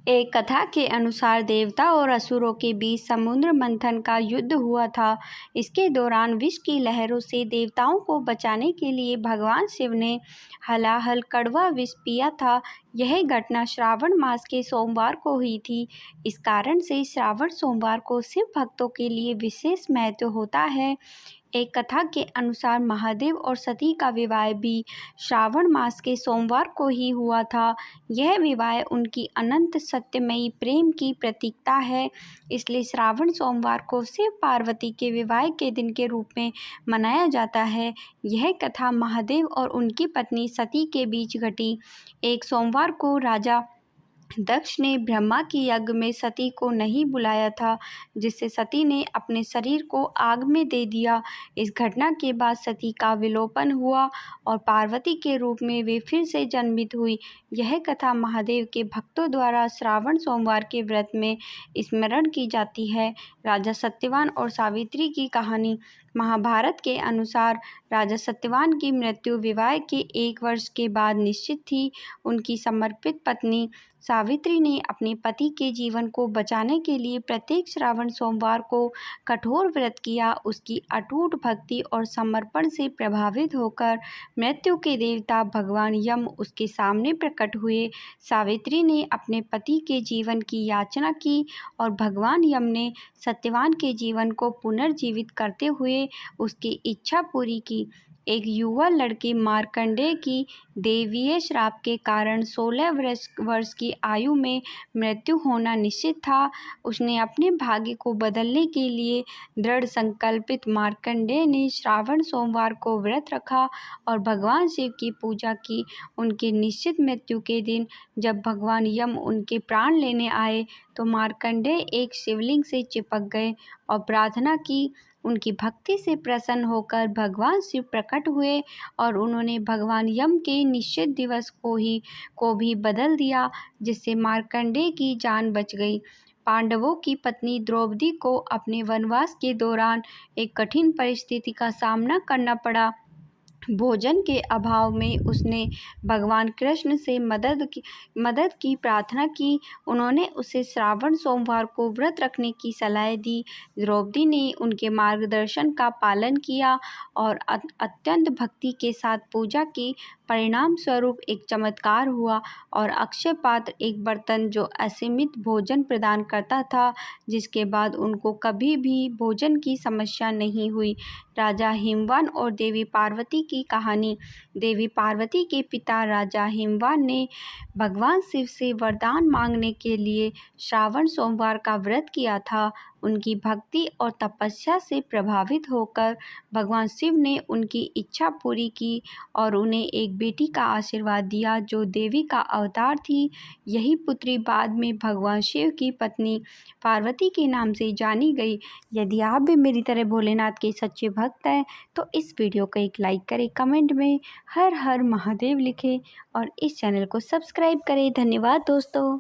एक कथा के अनुसार देवता और असुरों के बीच समुद्र मंथन का युद्ध हुआ था। इसके दौरान विष की लहरों से देवताओं को बचाने के लिए भगवान शिव ने हलाहल कड़वा विष पिया था। यह घटना श्रावण मास के सोमवार को हुई थी। इस कारण से श्रावण सोमवार को शिव भक्तों के लिए विशेष महत्व होता है। एक कथा के अनुसार महादेव और सती का विवाह भी श्रावण मास के सोमवार को ही हुआ था। यह विवाह उनकी अनंत सत्यमयी प्रेम की प्रतीकता है, इसलिए श्रावण सोमवार को शिव पार्वती के विवाह के दिन के रूप में मनाया जाता है। यह कथा महादेव और उनकी पत्नी सती के बीच घटी। एक सोमवार को राजा दक्ष ने ब्रह्मा की यज्ञ में सती को नहीं बुलाया था, जिससे सती ने अपने शरीर को आग में दे दिया। इस घटना के बाद सती का विलोपन हुआ और पार्वती के रूप में वे फिर से जन्मित हुई। यह कथा महादेव के भक्तों द्वारा श्रावण सोमवार के व्रत में स्मरण की जाती है। राजा सत्यवान और सावित्री की कहानी। महाभारत के अनुसार राजा सत्यवान की मृत्यु विवाह के 1 वर्ष के बाद निश्चित थी। उनकी समर्पित पत्नी सावित्री ने अपने पति के जीवन को बचाने के लिए प्रत्येक श्रावण सोमवार को कठोर व्रत किया। उसकी अटूट भक्ति और समर्पण से प्रभावित होकर मृत्यु के देवता भगवान यम उसके सामने प्रकट हुए। सावित्री ने अपने पति के जीवन की याचना की और भगवान यम ने सत्यवान के जीवन को पुनर्जीवित करते हुए उसकी इच्छा पूरी की। एक युवा लड़के मार्कंडेय की दैवीय श्राप के कारण 16 वर्ष की आयु में मृत्यु होना निश्चित था। उसने अपने भाग्य को बदलने के लिए दृढ़ संकल्पित मार्कंडेय ने श्रावण सोमवार को व्रत रखा और भगवान शिव की पूजा की। उनकी निश्चित मृत्यु के दिन जब भगवान यम उनके प्राण लेने आए तो मार्कंडेय एक शिवलिंग से चिपक गए और प्रार्थना की। उनकी भक्ति से प्रसन्न होकर भगवान शिव प्रकट हुए और उन्होंने भगवान यम के निश्चित दिवस को भी बदल दिया, जिससे मार्कंडेय की जान बच गई। पांडवों की पत्नी द्रौपदी को अपने वनवास के दौरान एक कठिन परिस्थिति का सामना करना पड़ा। भोजन के अभाव में उसने भगवान कृष्ण से मदद की प्रार्थना की। उन्होंने उसे श्रावण सोमवार को व्रत रखने की सलाह दी। द्रौपदी ने उनके मार्गदर्शन का पालन किया और अत्यंत भक्ति के साथ पूजा की। परिणाम स्वरूप एक चमत्कार हुआ और अक्षय पात्र, एक बर्तन जो असीमित भोजन प्रदान करता था, जिसके बाद उनको कभी भी भोजन की समस्या नहीं हुई। राजा हिमवान और देवी पार्वती की कहानी। देवी पार्वती के पिता राजा हिमवान ने भगवान शिव से वरदान मांगने के लिए श्रावण सोमवार का व्रत किया था। उनकी भक्ति और तपस्या से प्रभावित होकर भगवान शिव ने उनकी इच्छा पूरी की और उन्हें एक बेटी का आशीर्वाद दिया जो देवी का अवतार थी। यही पुत्री बाद में भगवान शिव की पत्नी पार्वती के नाम से जानी गई। यदि आप भी मेरी तरह भोलेनाथ के सच्चे भक्त हैं तो इस वीडियो को एक लाइक करें, कमेंट में हर हर महादेव लिखें और इस चैनल को सब्सक्राइब करें। धन्यवाद दोस्तों।